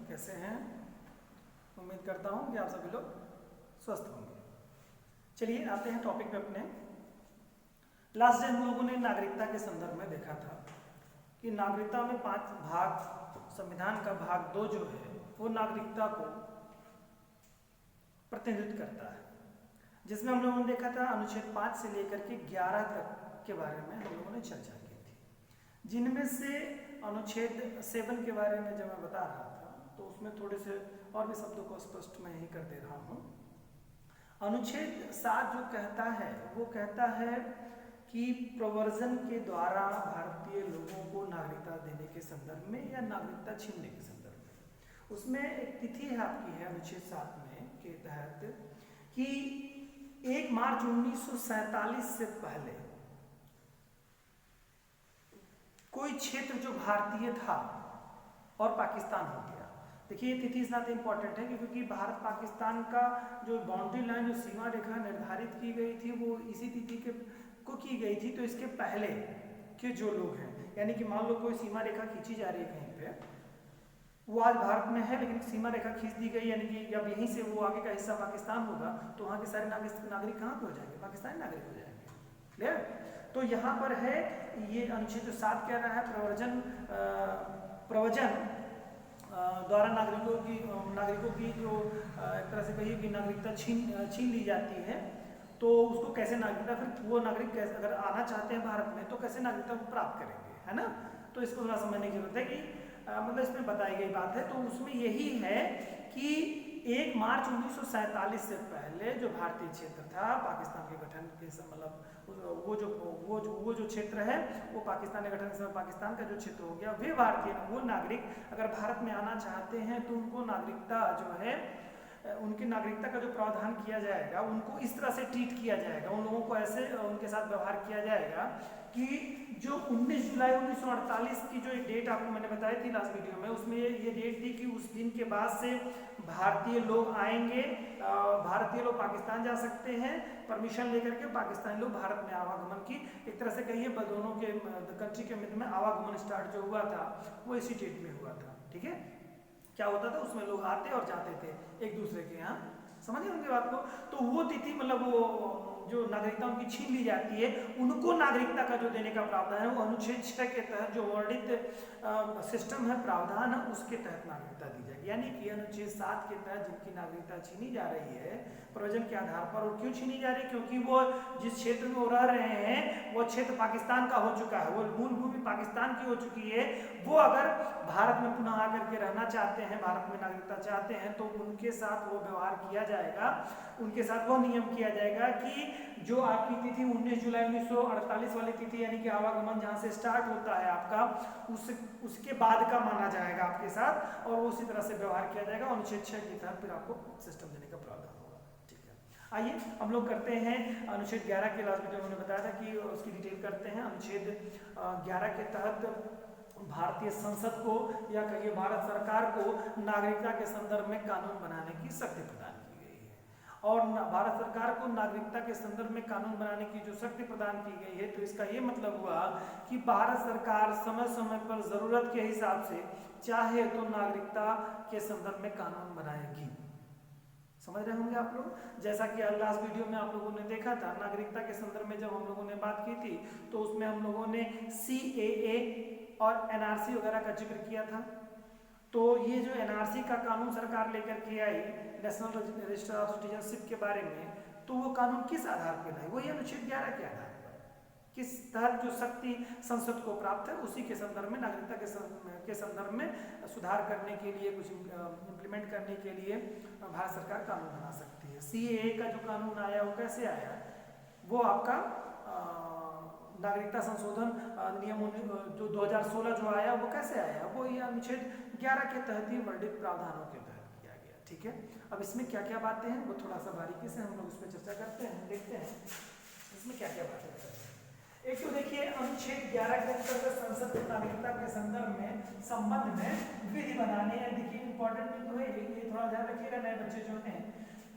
कैसे हैं? उम्मीद करता हूँ कि आप सभी लोग स्वस्थ होंगे। चलिए आते हैं टॉपिक पे अपने। लास्ट डे हम लोगों ने नागरिकता के संदर्भ में देखा था कि नागरिकता में 5 भाग, संविधान का भाग 2 जो है वो नागरिकता को प्रतिनिधित्व करता है, जिसमें हम लोगों ने देखा था अनुच्छेद 5 से लेकर के 11 तक के बारे में हम लोगों ने चर्चा की थी, जिनमें से अनुच्छेद 7 के बारे में जब मैं बता रहा था तो उसमें थोड़े से और भी शब्दों को स्पष्ट मैं यही कर दे रहा हूँ। अनुच्छेद 7 जो कहता है वो कहता है कि प्रवर्जन के द्वारा भारतीय लोगों को नागरिकता देने के संदर्भ में या नागरिकता छीनने के संदर्भ में, उसमें एक तिथि है आपकी है अनुच्छेद 7 में के तहत कि 1 मार्च 1947 से पहले कोई क्षेत्र जो भारतीय था और पाकिस्तान हो गया। देखिए ये तिथि इस नाते इंपॉर्टेंट है क्योंकि भारत पाकिस्तान का जो बाउंड्री लाइन, जो सीमा रेखा निर्धारित की गई थी वो इसी तिथि के को की गई थी। तो इसके पहले के जो लोग हैं, यानी कि मान लो कोई सीमा रेखा खींची जा रही है कहीं पे, वो आज भारत में है लेकिन सीमा रेखा खींच दी गई, यानी कि जब यहीं से वो आगे का हिस्सा पाकिस्तान होगा तो वहाँ के सारे नागरिक कहाँ पे हो जाएंगे? पाकिस्तानी नागरिक हो जाएंगे। क्लियर? तो यहाँ पर है ये अनुच्छेद 7 कह रहा है प्रवचन द्वारा नागरिकों की जो एक तरह से कहिए कि नागरिकता छीन ली जाती है, तो उसको कैसे नागरिकता, फिर वो नागरिक कैसे अगर आना चाहते हैं भारत में तो कैसे नागरिकता को प्राप्त करेंगे, है ना? तो इसको थोड़ा समझने की जरूरत है कि मतलब इसमें बताई गई बात है। तो उसमें यही है कि 1 मार्च 1947 से पहले जो भारतीय क्षेत्र था पाकिस्तान के गठन के मतलब वो जो क्षेत्र है वो पाकिस्तान के गठन के समय पाकिस्तान का जो क्षेत्र हो गया, वे भारतीय वो नागरिक अगर भारत में आना चाहते हैं तो उनको नागरिकता जो है, उनकी नागरिकता का जो प्रावधान किया जाएगा उनको इस तरह से ट्रीट किया जाएगा, उन लोगों को ऐसे उनके साथ व्यवहार किया जाएगा कि जो 19 जुलाई 1948 की जो एक डेट आपको मैंने बताई थी लास्ट वीडियो में, उसमें ये डेट थी कि उस दिन के बाद से भारतीय लोग आएंगे, भारतीय लोग पाकिस्तान जा सकते हैं परमिशन लेकर के, पाकिस्तानी लोग भारत में आवागमन की एक तरह से कहिए दोनों के कंट्री के मध्य में आवागमन स्टार्ट जो हुआ था वो इसी डेट में हुआ था। ठीक है, क्या होता था उसमें लोग आते और जाते थे एक दूसरे के यहाँ, समझिए उनकी बात को। तो वो तिथि मतलब वो जो नागरिकता उनकी छीन ली जाती है, उनको नागरिकता का जो देने का प्रावधान है वो अनुच्छेद 6 के तहत जो वर्णित सिस्टम है, प्रावधान है, उसके तहत नागरिकता दी जाएगी। यानी कि अनुच्छेद 7 के तहत जिनकी नागरिकता छीनी जा रही है प्रयोजन के आधार पर, और क्यों छीनी जा रही है? क्योंकि वो जिस क्षेत्र में वो रह रहे हैं वो क्षेत्र पाकिस्तान का हो चुका है, वो मूल भूमि पाकिस्तान की हो चुकी है। वो अगर भारत में पुनः आकर के रहना चाहते हैं, भारत में नागरिकता चाहते हैं, तो उनके साथ वो व्यवहार किया जाएगा, उनके साथ वो नियम किया जाएगा कि जो आपकी तिथि 19 जुलाई 1948 वाली तिथि यानी कि आवागमन जहाँ से स्टार्ट होता है आपका, उसके बाद का माना जाएगा आपके साथ, और उसी तरह से व्यवहार किया जाएगा। अनुच्छेद 6 के तहत फिर आपको सिस्टम देने का प्रावधान होगा। ठीक है, आइए हम लोग करते हैं अनुच्छेद 11 के लास्ट में जो उन्होंने बताया था कि उसकी डिटेल करते हैं। अनुच्छेद 11 के तहत भारतीय संसद को या कहिए भारत सरकार को नागरिकता के संदर्भ में कानून बनाने की शक्ति प्रदान की गई है, और भारत सरकार को नागरिकता के संदर्भ में कानून बनाने की जो शक्ति प्रदान की गई है, तो इसका ये मतलब हुआ कि भारत सरकार समय समय पर जरूरत के हिसाब से चाहे तो नागरिकता के संदर्भ में कानून बनाएगी। समझ रहे होंगे आप लोग, जैसा कि लास्ट वीडियो में आप लोगों ने देखा था नागरिकता के संदर्भ में जब हम लोगों ने बात की थी तो उसमें हम लोगों ने CAA और NRC वगैरह का जिक्र किया था। तो ये जो NRC का कानून सरकार लेकर के आई, नेशनल रजिस्टर ऑफ सिटीजनशिप के बारे में, तो वो कानून किस आधार पर लाई? वही अनुच्छेद 11 के आधार पर, किस तहत जो शक्ति संसद को प्राप्त है उसी के संदर्भ में नागरिकता के संदर्भ में सुधार करने के लिए, कुछ इम्प्लीमेंट करने के लिए भारत सरकार कानून बना सकती है। CAA का जो कानून आया वो कैसे आया? वो आपका नागरिकता संशोधन नियम जो 2016 जो आया वो कैसे आया? वो ये अनुच्छेद 11 के तहत ही वर्णित प्रावधानों के तहत किया गया। ठीक है, अब इसमें क्या क्या बातें हैं वो थोड़ा सा बारीकी से हम लोग इस पर चर्चा करते हैं, देखते हैं इसमें क्या क्या बातें करते हैं। एक तो देखिए अनुच्छेद 11 के अंतर्गत संसद की नागरिकता के संदर्भ में संबंध में विधि बनाने, देखिए इंपॉर्टेंट तो है ये, थोड़ा ध्यान रखिएगा नए बच्चे जो हैं,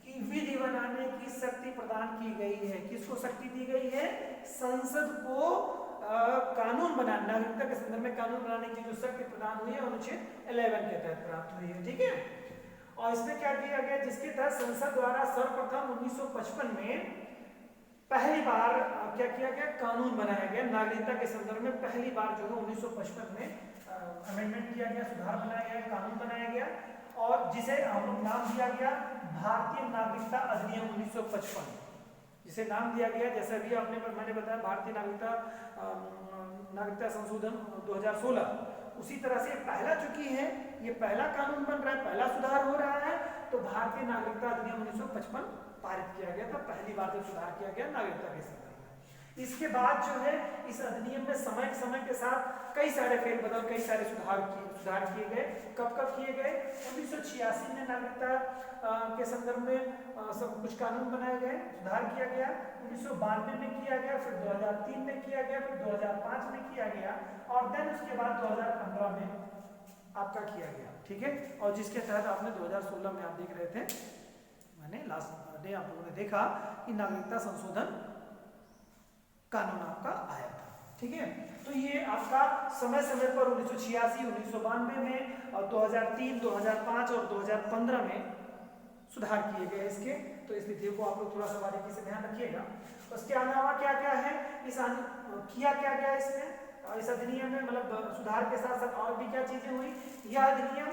कि विधि बनाने की शक्ति प्रदान की गई है। किसको शक्ति दी गई है? संसद को कानून बनाने, नागरिकता के संदर्भ में कानून बनाने की जो शक्ति प्रदान हुई है अनुच्छेद 11 के तहत प्राप्त हुई है। ठीक है, और इसमें क्या किया गया, जिसके तहत संसद द्वारा सर्वप्रथम 1955 में पहली बार क्या किया गया, कानून बनाया गया नागरिकता के संदर्भ में। पहली बार जो है 1955 में अमेंडमेंट किया गया, सुधार बनाया गया, कानून बनाया गया, और जिसे हम लोग नाम दिया गया भारतीय नागरिकता अधिनियम 1955, जिसे नाम दिया गया जैसे अभी मैंने बताया भारतीय नागरिकता संशोधन 2016। उसी तरह से पहला चूंकि है, ये पहला कानून बन रहा है, पहला सुधार हो रहा है, तो भारतीय नागरिकता अधिनियम 1955 पारित किया गया था, पहली बार जब सुधार किया गया नागरिकता के संदर्भ में। इसके बाद जो है इस अधिनियम में समय के साथ कई सारे फेरबदल, कई सारे सुधार किए गए। कब किए गए, 1986 में नागरिकता के संदर्भ में सब कुछ कानून बनाए गए, सुधार किया गया, 1992 में किया गया, फिर 2003 में किया गया, फिर 2005 में किया गया, और देन उसके बाद 2015 में आपका किया गया। ठीक है, और जिसके तहत आपने 2016 में आप देख रहे थे, मैंने लास्ट डे आप लोगों ने देखा कि नागरिकता संशोधन कानून आपका आया था। ठीक है, तो ये आपका समय पर 1986, 1992 में, और 2003, 2005 और 2015 में सुधार किए गए इसके। तो इस विधि को आप लोग थोड़ा सा बारीकी से ध्यान रखिएगा। उसके अलावा क्या क्या है, किया क्या गया इसमें, इस अधिनियम में, मतलब सुधार के साथ साथ और भी क्या चीजें हुई। यह अधिनियम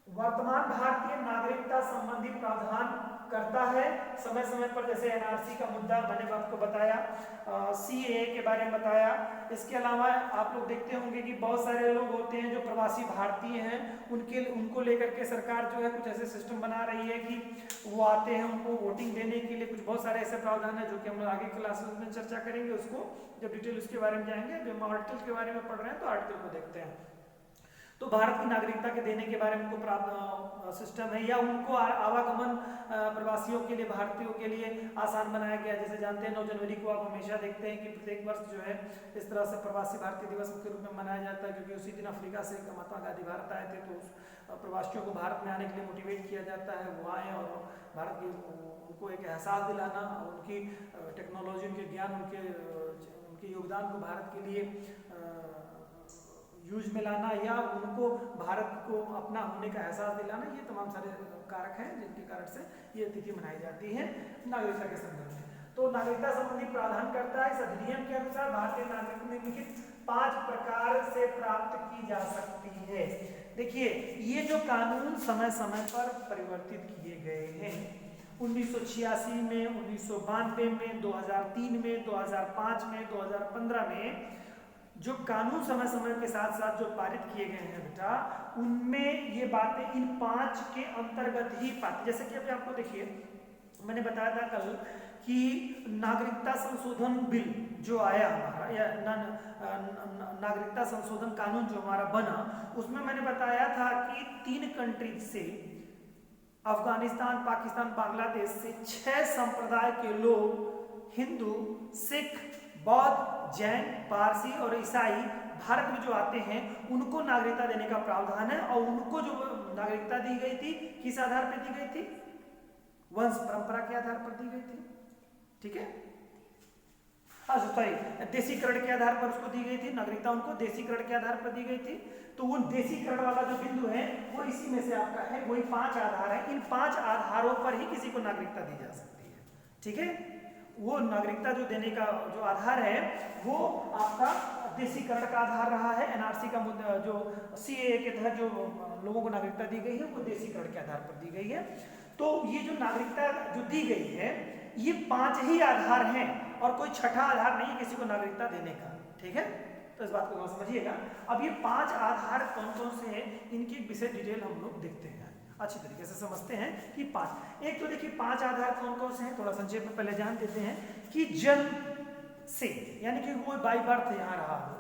वर्तमान भारतीय नागरिकता संबंधी प्रावधान करता है समय पर, जैसे एनआरसी का मुद्दा मैंने आपको बताया, सीएए के बारे में बताया। इसके अलावा आप लोग देखते होंगे कि बहुत सारे लोग होते हैं जो प्रवासी भारतीय हैं, उनको लेकर के सरकार जो है कुछ ऐसे सिस्टम बना रही है कि वो आते हैं, उनको वोटिंग देने के लिए कुछ बहुत सारे ऐसे प्रावधान है जो कि हम लोग आगे क्लासेस में चर्चा करेंगे, उसको जब डिटेल उसके बारे में जाएंगे। जब हम आर्टिकल के बारे में पढ़ रहे हैं तो आर्टिकल को देखते हैं। तो भारत की नागरिकता के देने के बारे में उनको प्राप्त सिस्टम है, या उनको आवागमन प्रवासियों के लिए, भारतीयों के लिए आसान बनाया गया। जैसे जानते हैं 9 जनवरी को आप हमेशा देखते हैं कि प्रत्येक वर्ष जो है इस तरह से प्रवासी भारतीय दिवस के रूप में मनाया जाता है, क्योंकि उसी दिन अफ्रीका से महात्मा गांधी भारत आए थे, तो उस प्रवासियों को भारत में आने के लिए मोटिवेट किया जाता है, वो आए और भारत की उनको एक एहसास दिलाना, उनकी टेक्नोलॉजी, उनके ज्ञान, उनके योगदान को भारत के लिए यूज में लाना, या उनको भारत को अपना होने का एहसास दिलाना, ये तमाम सारे कारक हैं जिनके कारण से ये तिथि मनाई जाती है नागरिकता के संदर्भ में। तो नागरिकता संबंधी प्रावधान करता है, इस अधिनियम के अनुसार भारतीय नागरिक निम्नलिखित 5 प्रकार से प्राप्त की जा सकती है। देखिए, ये जो कानून समय पर परिवर्तित किए गए हैं, 1986 में, 1992 में, 2003 में, 2005 में, 2015 में जो कानून समय के साथ जो पारित किए गए हैं बेटा, उनमें ये बातें इन 5 के अंतर्गत ही पाती। जैसे कि अभी आपको देखिए, मैंने बताया था कल कि नागरिकता संशोधन बिल जो आया हमारा, या नागरिकता संशोधन कानून जो हमारा बना, उसमें मैंने बताया था कि 3 कंट्रीज से, अफगानिस्तान, पाकिस्तान, बांग्लादेश से 6 संप्रदाय के लोग, हिंदू, सिख, बौद्ध, जैन, पारसी और ईसाई भारत में जो आते हैं, उनको नागरिकता देने का प्रावधान है। और उनको जो नागरिकता दी गई थी, किस आधार पर दी गई थी, वंश परंपरा के आधार पर दी गई थी। ठीक है, सॉरी, देशीकरण के आधार पर उसको दी गई थी नागरिकता, उनको देशीकरण के आधार पर दी गई थी। तो वो देशीकरण वाला जो बिंदु है वो इसी में से आपका है, वही 5 आधार है। इन 5 आधारों पर ही किसी को नागरिकता दी जा सकती है। ठीक है, वो नागरिकता जो देने का जो आधार है वो आपका देशीकरण का आधार रहा है। एनआरसी का मुद्दा, जो सीएए के तहत जो लोगों को नागरिकता दी गई है, वो देशीकरण के आधार पर दी गई है। तो ये जो नागरिकता जो दी गई है, ये 5 ही आधार हैं और कोई छठा आधार नहीं है किसी को नागरिकता देने का। ठीक है, तो इस बात को समझिएगा। अब ये 5 आधार कौन कौन से हैं, इनकी विशेष डिटेल हम लोग देखते हैं, अच्छी तरीके से समझते हैं कि 5। एक तो देखिए 5 आधार कौन कौन से हैं, थोड़ा संक्षेप में पहले जान देते हैं कि जन्म से, यानी कि वो बाई बर्थ यहाँ रहा हो,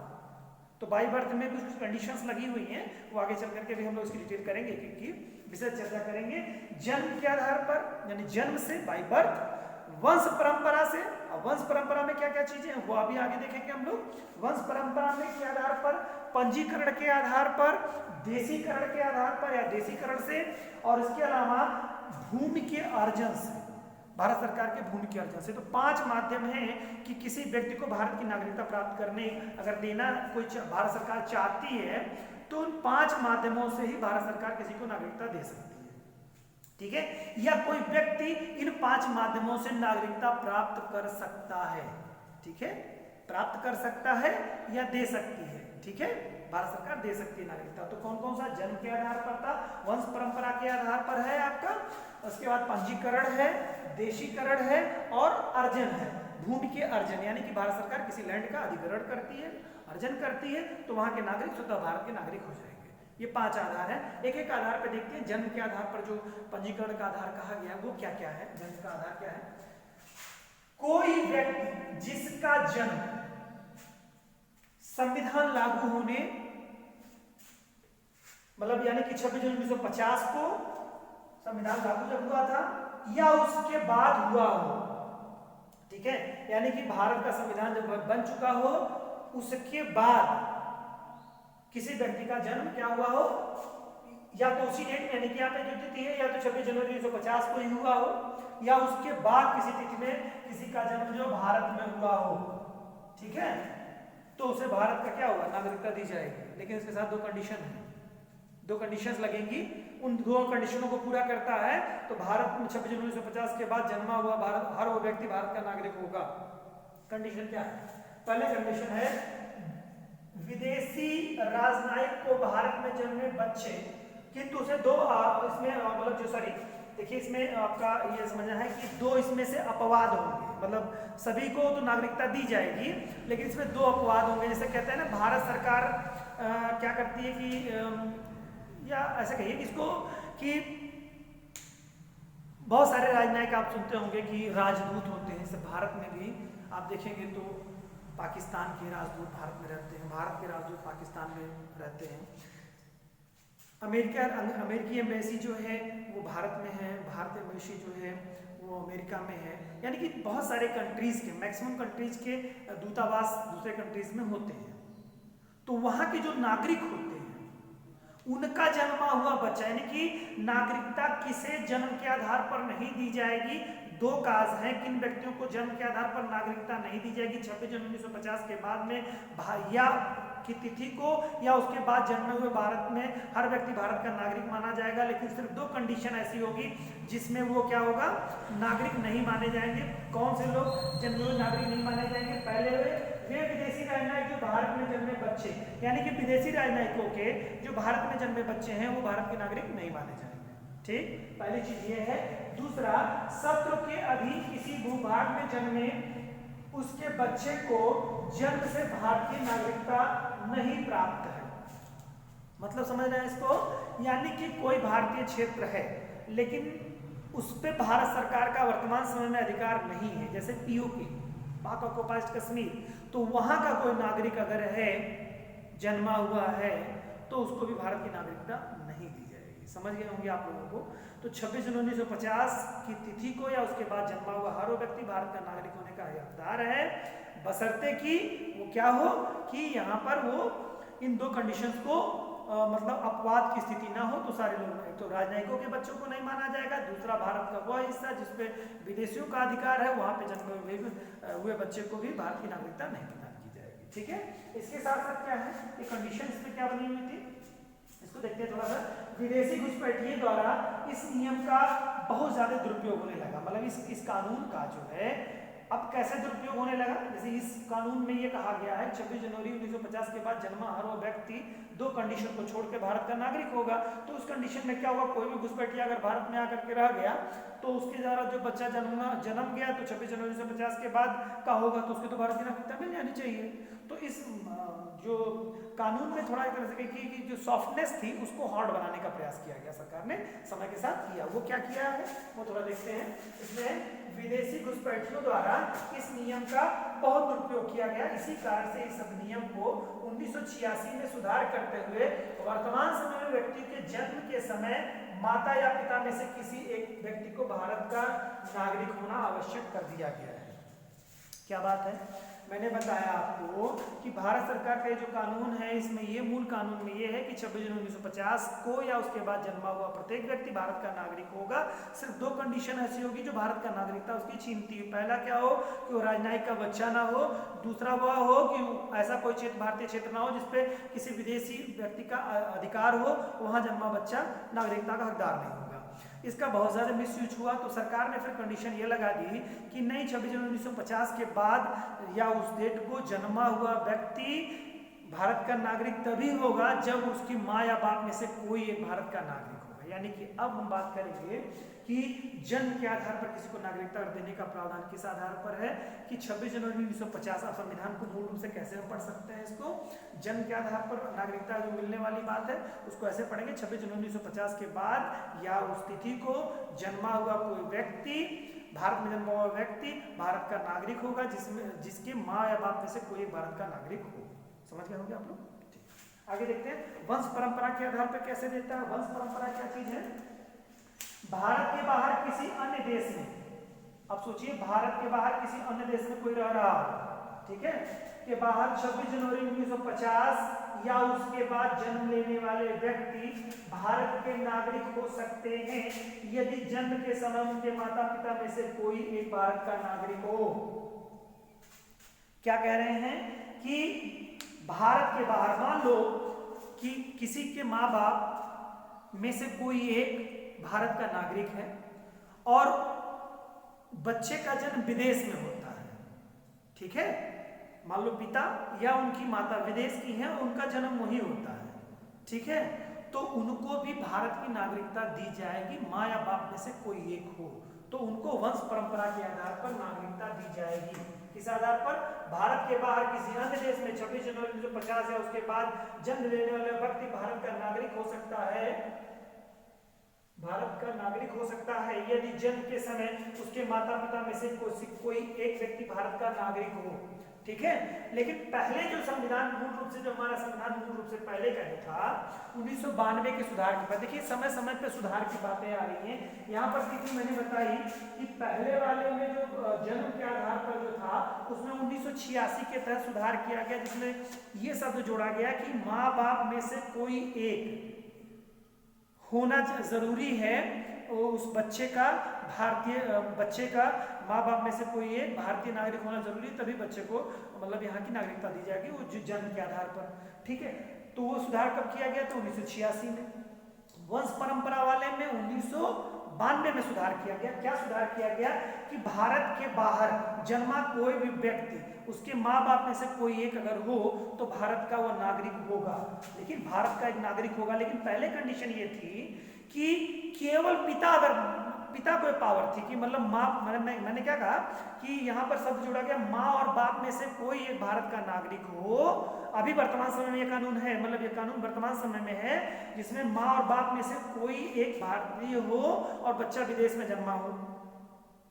तो बाई बर्थ में कुछ कंडीशंस लगी हुई हैं, वो आगे चल करके भी हम लोग इसकी डिटेल करेंगे, क्योंकि विशेष चर्चा करेंगे। जन्म के आधार पर, यानी जन्म से, बाई बर्थ, वंश परंपरा से, और वंश परंपरा में क्या क्या चीजें हैं वो अभी आगे देखेंगे हम लोग। वंश परंपरा में के आधार पर, पंजीकरण के आधार पर, देशीकरण के आधार पर या देशीकरण से, और इसके अलावा भूमि के अर्जन से। भारत सरकार के भूमि के अर्जन से। तो 5 माध्यम हैं कि किसी व्यक्ति को भारत की नागरिकता प्राप्त करने अगर देना कोई भारत सरकार चाहती है तो उन 5 माध्यमों से ही भारत सरकार किसी को नागरिकता दे सकती है, ठीक है। या कोई व्यक्ति इन 5 माध्यमों से नागरिकता प्राप्त कर सकता है, ठीक है, प्राप्त कर सकता है या दे सकती है, ठीक है, भारत सरकार दे सकती है नागरिकता। तो कौन कौन सा? जन्म के आधार पर था, वंश परंपरा के आधार पर है आपका, उसके बाद पंजीकरण है, देशीकरण है और अर्जन है, भूमि के अर्जन, यानी कि भारत सरकार किसी लैंड का अधिग्रहण करती है, अर्जन करती है तो वहां के नागरिक स्वतः भारत के नागरिक हो जाएंगे। ये 5 आधार है। एक एक आधार पर देखते हैं। जन्म के आधार पर जो पंजीकरण का आधार कहा गया वो क्या क्या है? जन्म का आधार क्या है? कोई व्यक्ति जिसका जन्म संविधान लागू होने मतलब यानी कि 26 जनवरी 1950 को संविधान लागू जब हुआ था या उसके बाद हुआ हो, ठीक है, यानी कि भारत का संविधान जब बन चुका हो उसके बाद किसी व्यक्ति का जन्म क्या हुआ हो, या तो उसी डेट में यानी कि यहाँ पे जो तिथि है या तो 26 जनवरी 1950 को ही हुआ हो या उसके बाद किसी तिथि में किसी का जन्म जो भारत में हुआ हो, ठीक है, तो उसे भारत का क्या होगा? नागरिकता दी जाएगी। लेकिन इसके साथ 2 कंडीशन है, 2 कंडीशंस लगेंगी। उन 2 कंडीशनों को पूरा करता है तो भारत में 26 जनवरी 1950 के बाद जन्मा हुआ भारत हर वो व्यक्ति भारत का नागरिक होगा। कंडीशन क्या है? पहले कंडीशन है विदेशी राजनयिक को भारत में जन्मे बच्चे, किंतु उसे 2 इसमें मतलब जो सॉरी देखिए इसमें आपका ये समझना है कि 2 इसमें से अपवाद होंगे, मतलब सभी को तो नागरिकता दी जाएगी लेकिन इसमें 2 अपवाद होंगे। जैसे कहते हैं ना भारत सरकार क्या करती है कि या ऐसे कहिए इसको कि बहुत सारे राजनयिक आप सुनते होंगे कि राजदूत होते हैं। जैसे भारत में भी आप देखेंगे तो पाकिस्तान के राजदूत भारत में रहते हैं, भारत के राजदूत पाकिस्तान में रहते हैं, अमेरिकी एम्बेसी जो है वो भारत में है, भारतीय एम्बेसी जो है वो अमेरिका में है, यानी कि बहुत सारे कंट्रीज के मैक्सिमम कंट्रीज के दूतावास दूसरे कंट्रीज में होते हैं। तो वहाँ के जो नागरिक होते हैं उनका जन्मा हुआ बच्चा, यानी कि नागरिकता किसे जन्म के आधार पर नहीं दी जाएगी। 2 काज हैं किन व्यक्तियों को जन्म के आधार पर नागरिकता नहीं दी जाएगी 26 जनवरी 1950 के बाद में या की तिथि को या उसके बाद जन्मे हुए भारत में हर व्यक्ति भारत का नागरिक माना जाएगा। लेकिन सिर्फ 2 कंडीशन ऐसी होगी जिसमें वो क्या होगा? नागरिक नहीं माने जाएंगे। कौन से लोग जन्मे हुए नागरिक नहीं माने जाएंगे? पहले वे विदेशी राजनयिक जो भारत में जन्मे बच्चे, यानी कि विदेशी राजनयिकों के जो भारत में जन्मे बच्चे हैं वो भारत के नागरिक नहीं माने जाएंगे, ठीक, पहली चीज ये है। दूसरा, सत्र के अधीन किसी भूभाग में जन्मे उसके बच्चे को जन्म से भारतीय नागरिकता नहीं प्राप्त है। मतलब समझ रहे हैं इसको? यानी कि कोई भारतीय क्षेत्र है लेकिन उस पर भारत सरकार का वर्तमान समय में अधिकार नहीं है, जैसे पीओके पाक ऑक्युपाइड कश्मीर, तो वहां का कोई नागरिक अगर है जन्मा हुआ है तो उसको भी भारत की नागरिकता नहीं दी जाएगी। समझ गए होंगे आप लोगों को? तो 26 जनवरी 1950 की तिथि को या उसके बाद जन्मा हुआ हर वो व्यक्ति भारत का नागरिक होने का हकदार है, बशर्ते कि वो क्या हो कि यहाँ पर वो इन 2 कंडीशंस को मतलब अपवाद की स्थिति ना हो। तो सारे लोग, एक तो राजनयिकों के बच्चों को नहीं माना जाएगा, दूसरा भारत का वह हिस्सा जिसपे विदेशियों का अधिकार है वहां पे जन्मे हुए बच्चे को भी भारत की नागरिकता नहीं प्रदान की जाएगी, ठीक है। इसके साथ साथ क्या है, ये कंडीशन इसमें क्या बनी हुई थी इसको देखते हैं थोड़ा सा। विदेशी घुसपैठियों द्वारा इस नियम का बहुत ज्यादा दुरुपयोग होने लगा। मतलब इस कानून का जो है अब कैसे दुरुपयोग होने लगा? जैसे इस कानून में ये कहा गया है 26 जनवरी 1950 के बाद जन्मा हर वो व्यक्ति 2 कंडीशन को छोड़ के भारत का नागरिक होगा। तो उस कंडीशन में क्या होगा? कोई भी घुसपैठिया अगर भारत में आकर के रह गया तो उसके द्वारा जो बच्चा जन्म गया तो 26 जनवरी 1950 के बाद का होगा तो उसके तो भारत की नागरिकता मिल जानी चाहिए। तो इस जो कानून में थोड़ा एक तरह से कि जो सॉफ्टनेस थी उसको हार्ड बनाने का प्रयास किया गया सरकार ने समय के साथ किया। वो क्या किया है वो थोड़ा देखते हैं। इसमें विदेशी घुसपैठियों द्वारा इस नियम का बहुत दुरुपयोग किया गया। इसी कारण से इस अधिनियम को 1986 में सुधार करते हुए वर्तमान समय में व्यक्ति के जन्म के समय माता या पिता में से किसी एक व्यक्ति को भारत का नागरिक होना आवश्यक कर दिया गया है। क्या बात है? मैंने बताया आपको कि भारत सरकार का ये जो कानून है, इसमें ये मूल कानून में ये है कि 26 जनवरी 1950 को या उसके बाद जन्मा हुआ प्रत्येक व्यक्ति भारत का नागरिक होगा। सिर्फ 2 कंडीशन ऐसी होगी जो भारत का नागरिकता उसकी छीनती है। पहला क्या हो कि वो राजनयिक का बच्चा ना हो, दूसरा वह हो कि ऐसा कोई क्षेत्र, भारतीय क्षेत्र ना हो जिसपे किसी विदेशी व्यक्ति का अधिकार हो, वहां जन्मा बच्चा नागरिकता का हकदार नहीं होगा। इसका बहुत ज़्यादा मिसयूज हुआ तो सरकार ने फिर कंडीशन ये लगा दी कि नहीं, 26 जनवरी 1950 के बाद या उस डेट को जन्मा हुआ व्यक्ति भारत का नागरिक तभी होगा जब उसकी माँ या बाप में से कोई एक भारत का नागरिक होगा। यानी कि अब हम बात करेंगे कि जन्म के आधार पर किसी को नागरिकता देने का प्रावधान किस आधार पर है कि 26 जनवरी 1950। आप संविधान को मूल रूप से कैसे हम पढ़ सकते हैं, इसको जन्म के आधार पर नागरिकता जो मिलने वाली बात है उसको ऐसे पढ़ेंगे, 26 जनवरी 1950 के बाद या उस तिथि को जन्मा हुआ कोई व्यक्ति, भारत में जन्मा हुआ व्यक्ति भारत का नागरिक होगा जिसके माँ या बाप में से कोई भारत का नागरिक हो। समझ गए होंगे आप लोग? आगे देखते हैं वंश परंपरा के आधार पर कैसे देता है। वंश परंपरा क्या चीज है? भारत के बाहर किसी अन्य देश में, अब सोचिए भारत के बाहर किसी अन्य देश में कोई रह रहा हो, ठीक है, के बाहर 26 जनवरी 1950 या उसके बाद जन्म लेने वाले व्यक्ति भारत के नागरिक हो सकते हैं यदि जन्म के समय उनके माता पिता में से कोई एक भारत का नागरिक हो। क्या कह रहे हैं कि भारत के बाहर, मान लो कि किसी के माँ बाप में से कोई एक भारत का नागरिक है और बच्चे का जन्म विदेश में होता है, ठीक है, मान लो पिता या उनकी माता विदेश की है और उनका जन्म वहीं होता है, ठीक है, तो उनको भी भारत की नागरिकता दी जाएगी, माँ या बाप में से कोई एक हो तो उनको वंश परंपरा के आधार पर नागरिकता दी जाएगी। किस आधार पर? भारत के बाहर किसी अन्य देश में 26 जनवरी 1950 या उसके बाद जन्म लेने वाला व्यक्ति भारत का नागरिक हो सकता है, भारत का नागरिक हो सकता है यदि जन्म के समय उसके माता पिता में से कोई एक व्यक्ति भारत का नागरिक हो, ठीक है। लेकिन पहले जो संविधान मूल रूप से, जो हमारा संविधान मूल रूप से पहले का ही था 1992 के सुधार के बाद, देखिए समय समय पे सुधार की बातें आ रही हैं। यहाँ पर तिथि मैंने बताई कि पहले वाले में जो जन्म के आधार पर जो था उसमें 1986 के तहत सुधार किया गया जिसमें ये शब्द जोड़ा गया कि माँ बाप में से कोई एक होना जरूरी है, उस बच्चे का माँ बाप में से कोई एक भारतीय नागरिक होना जरूरी है, तभी बच्चे को मतलब यहाँ की नागरिकता दी जाएगी वो जन्म के आधार पर, ठीक है। तो वो सुधार कब किया गया? तो 1986 में। वंश परंपरा वाले में 1992 में सुधार किया गया। क्या सुधार किया गया? कि भारत के बाहर जन्मा कोई भी व्यक्ति, उसके माँ बाप में से कोई एक अगर हो तो भारत का वह नागरिक होगा, लेकिन भारत का एक नागरिक होगा। लेकिन पहले कंडीशन ये थी कि केवल पिता को पावर थी कि मतलब माँ, मैंने क्या कहा कि यहाँ पर शब्द जोड़ा गया माँ और बाप में से कोई एक भारत का नागरिक हो। अभी वर्तमान समय में ये कानून है, मतलब ये कानून वर्तमान समय में है जिसमें माँ और बाप में से कोई एक भारतीय हो और बच्चा विदेश में जन्मा हो,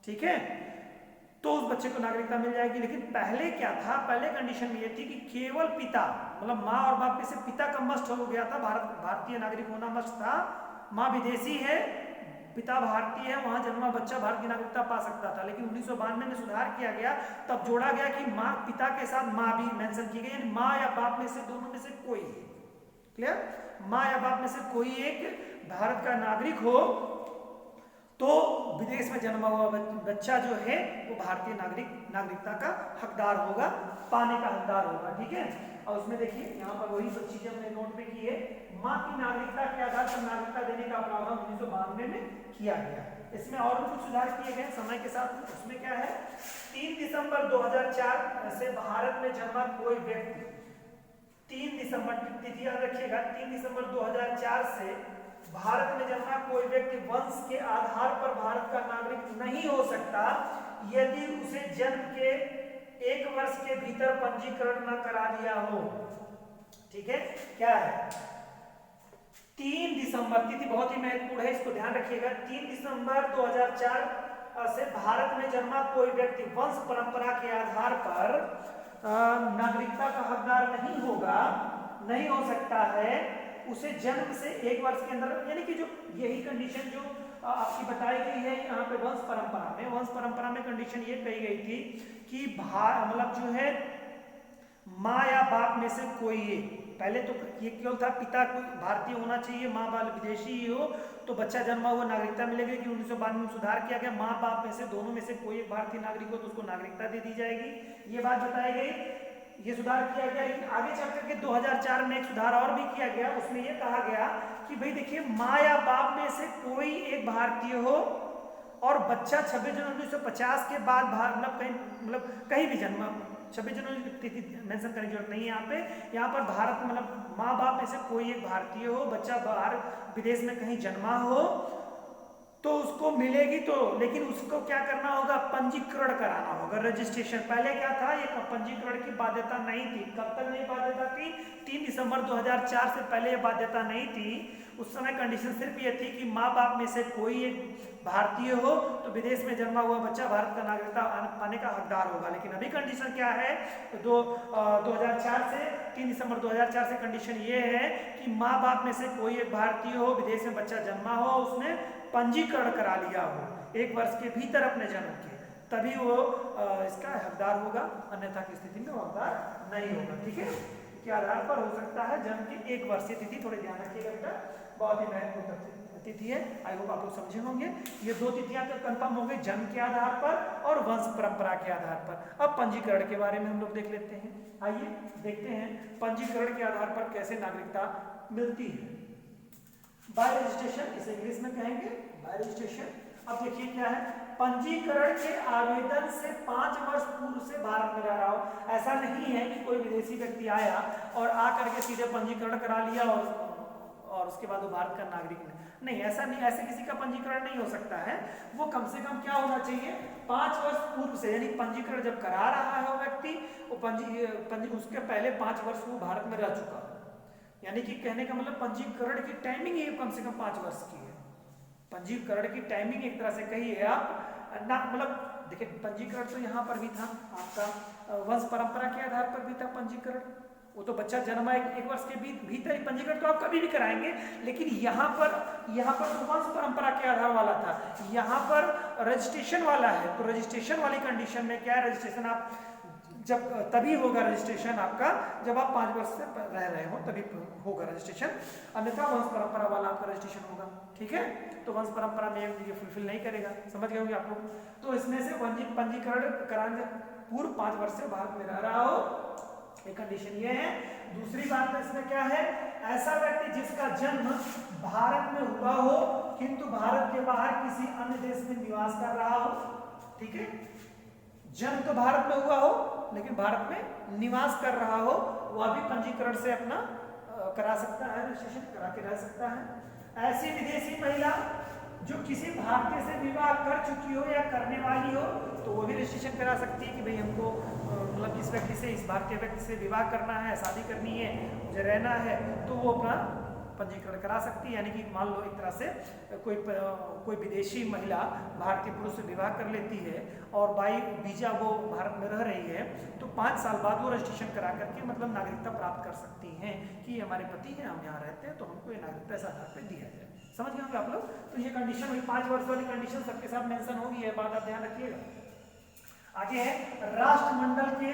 ठीक है, तो उस बच्चे को नागरिकता मिल जाएगी। लेकिन पहले क्या था? पहले कंडीशन में ये थी कि केवल पिता, मतलब माँ और बाप में से पिता का मस्ट हो गया था, भारतीय नागरिक होना मस्ट था। माँ विदेशी है, पिता भारतीय है, वहां जन्मा बच्चा भारत की नागरिकता पा सकता था। लेकिन 1992 में सुधार किया गया, तब जोड़ा गया कि माँ, पिता के साथ माँ भी मेंशन की गई, यानी माँ या बाप में से दोनों में से कोई, क्लियर, माँ या बाप में से कोई एक भारत का नागरिक हो तो विदेश में जन्मा हुआ बच्चा जो है वो भारतीय नागरिकता का हकदार होगा, पाने का हकदार होगा, ठीक है। और उसमें देखिए यहाँ पर वही सब चीजें हमने नोट में की है। माँ की नागरिकता के आधार पर नागरिकता देने का प्रावधान 1992 में किया गया। इसमें और भी कुछ सुधार किए गए समय के साथ। उसमें क्या है? 3 दिसंबर 2004 से भारत में जन्मा कोई व्यक्ति, 3 दिसंबर तिथि याद रखिएगा, 3 दिसंबर 2004 से भारत में जन्मा कोई व्यक्ति वंश के आधार पर भारत का नागरिक नहीं हो सकता यदि उसे जन्म के 1 वर्ष के भीतर पंजीकरण न करा दिया हो, ठीक है। क्या है? 3 दिसंबर तिथि बहुत ही महत्वपूर्ण है, इसको ध्यान रखिएगा। 3 दिसंबर 2004 से भारत में जन्मा कोई व्यक्ति वंश परंपरा के आधार पर नागरिकता का हकदार नहीं हो सकता है, उसे जन्म से 1 वर्ष के अंदर, यानी कि जो यही कंडीशन जो आपकी बताई गई है यहाँ पे वंश परंपरा में कंडीशन ये कही गई थी कि मतलब जो है माँ या बाप में से कोई एक, पहले तो ये केवल था पिता कोई भारतीय होना चाहिए, माँ बाप विदेशी ही हो तो बच्चा जन्मा हुआ नागरिकता मिलेगी। लेकिन 1992 में सुधार किया गया, माँ बाप में से दोनों में से कोई एक भारतीय नागरिक हो तो उसको नागरिकता दे दी जाएगी, ये बात बताई गई, ये सुधार किया गया। लेकिन आगे चल करके 2004 में एक सुधार और भी किया गया, उसमें ये कहा गया कि भाई देखिए माँ या बाप में से कोई एक भारतीय हो और बच्चा 26 जनवरी 1950 के बाद मतलब कहीं भी जन्मा, 26 जनवरी की तिथि मेंशन करने की जरूरत नहीं है यहाँ पे, यहाँ पर भारत मतलब माँ बाप में से कोई एक भारतीय हो, बच्चा बाहर विदेश में कहीं जन्मा हो तो उसको मिलेगी। तो लेकिन उसको क्या करना होगा, पंजीकरण कराना होगा, रजिस्ट्रेशन। पहले क्या था, ये पंजीकरण की बाध्यता नहीं थी। कब तक नहीं बाध्यता थी? 3 दिसंबर 2004 से पहले ये बाध्यता नहीं थी। उस समय कंडीशन सिर्फ ये थी कि माँ बाप में से कोई एक भारतीय हो तो विदेश में जन्मा हुआ बच्चा भारत का नागरिकता पाने का हकदार होगा। लेकिन अभी कंडीशन क्या है, तो 2004 से 3 दिसंबर 2004 से कंडीशन ये है कि माँ बाप में से कोई एक भारतीय हो, विदेश में बच्चा जन्मा हो, उसने पंजीकरण करा लिया हो 1 वर्ष के भीतर अपने जन्म के, तभी वो इसका हकदार होगा, अन्यथा की स्थिति में वो हकदार नहीं होगा। ठीक है, के आधार पर हो सकता है जन्म की 1 वर्षीय तिथि, थोड़े ध्यान रखिएगा बेटा, बहुत ही महत्वपूर्ण तिथि है। आई होप आप लोग समझे होंगे। ये 2 तिथियां तो कंफर्म हो गई, जन्म के आधार पर और वंश परंपरा के आधार पर। अब पंजीकरण के बारे में हम लोग देख लेते हैं। आइए देखते हैं पंजीकरण के आधार पर कैसे नागरिकता मिलती है। बाय रजिस्ट्रेशन, इसे इंग्लिश में कहेंगे बाय रजिस्ट्रेशन। अब देखिए क्या है, पंजीकरण के आवेदन से 5 वर्ष पूर्व से भारत में रह रहा हो। ऐसा नहीं है कि कोई विदेशी व्यक्ति आया और आकर के सीधे पंजीकरण करा लिया और उसके बाद वो भारत का नागरिक नहीं, ऐसा नहीं, ऐसे किसी का पंजीकरण नहीं हो सकता है। वो कम से कम क्या होना चाहिए, 5 वर्ष पूर्व से, यानी पंजीकरण जब करा रहा है वो व्यक्ति, वो उसके पहले 5 वर्ष वो भारत में रह चुका, यानी कि कहने का मतलब पंजीकरण की टाइमिंग ही कम से कम 5 वर्ष की है। पंजीकरण की टाइमिंग एक तरह से कहिए आप ना, मतलब देखिए पंजीकरण तो यहाँ पर भी था आपका, वंश परंपरा के आधार पर भी था पंजीकरण। वो तो बच्चा जन्मा 1 वर्ष के भीतर ही पंजीकरण तो आप कभी भी कराएंगे, लेकिन यहाँ पर तो वंश परंपरा के आधार वाला था, यहाँ पर रजिस्ट्रेशन वाला है। तो रजिस्ट्रेशन वाली कंडीशन में क्या है, रजिस्ट्रेशन आप जब तभी होगा रजिस्ट्रेशन आपका जब आप 5 वर्ष से रह रहे हो, तभी होगा रजिस्ट्रेशन, अन्यथा वंश परंपरा वाला आपका रजिस्ट्रेशन होगा। ठीक है, तो वंश परंपरा में ये फुलफिल नहीं करेगा, समझ गए होंगे आप लोग। तो इसमें से पंजीकरण कराने पूर्व 5 वर्ष से भारत में रह रहा हो, एक कंडीशन ये है। दूसरी बात इसमें क्या है, ऐसा व्यक्ति जिसका जन्म भारत में हुआ हो किंतु भारत के बाहर किसी अन्य देश में निवास कर रहा हो। ठीक है, जन्म तो भारत में हुआ हो लेकिन भारत में निवास कर रहा हो, वह भी पंजीकरण से अपना करा सकता है, रजिस्ट्रेशन करा के रह सकता है। ऐसी विदेशी महिला जो किसी भारतीय से विवाह कर चुकी हो या करने वाली हो तो वो भी रजिस्ट्रेशन करा सकती है कि भाई हमको मतलब इस व्यक्ति से, इस भारतीय व्यक्ति से विवाह करना है, शादी करनी है, मुझे रहना है, तो वो अपना पंजीकरण करा सकती है। यानी कि मान लो एक तरह से कोई विदेशी महिला भारतीय पुरुष से विवाह कर लेती है और बाई वीजा वो भारत में रह रही है, तो 5 साल बाद वो रजिस्ट्रेशन करा करके मतलब नागरिकता प्राप्त कर सकती हैं कि हमारे पति हैं, हम यहाँ रहते हैं, तो हमको ये नागरिकता इस आधार पर दिया जाए। समझ गए होंगे आप लोग। तो ये कंडीशन हुई, 5 वर्ष वाली कंडीशन सबके साथ मेंशन होगी, ये बात आप ध्यान रखिएगा। आगे है, राष्ट्रमंडल के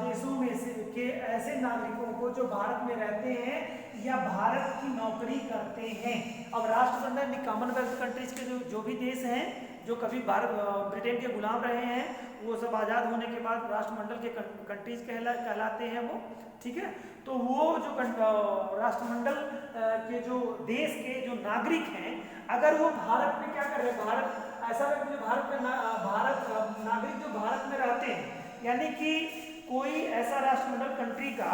देशों में से के ऐसे नागरिकों को जो भारत में रहते हैं या भारत की नौकरी करते हैं। अब राष्ट्रमंडल में कॉमनवेल्थ कंट्रीज के जो भी देश हैं जो कभी ब्रिटेन के गुलाम रहे हैं, वो सब आज़ाद होने के बाद राष्ट्रमंडल के कंट्रीज कहलाते हैं वो। ठीक है, तो वो जो राष्ट्रमंडल के जो देश के जो नागरिक हैं, अगर वो भारत में क्या कर रहे हैं, भारत ऐसा व्यक्ति जो नागरिक जो भारत में रहते हैं, यानी कि कोई ऐसा राष्ट्रमंडल कंट्री का,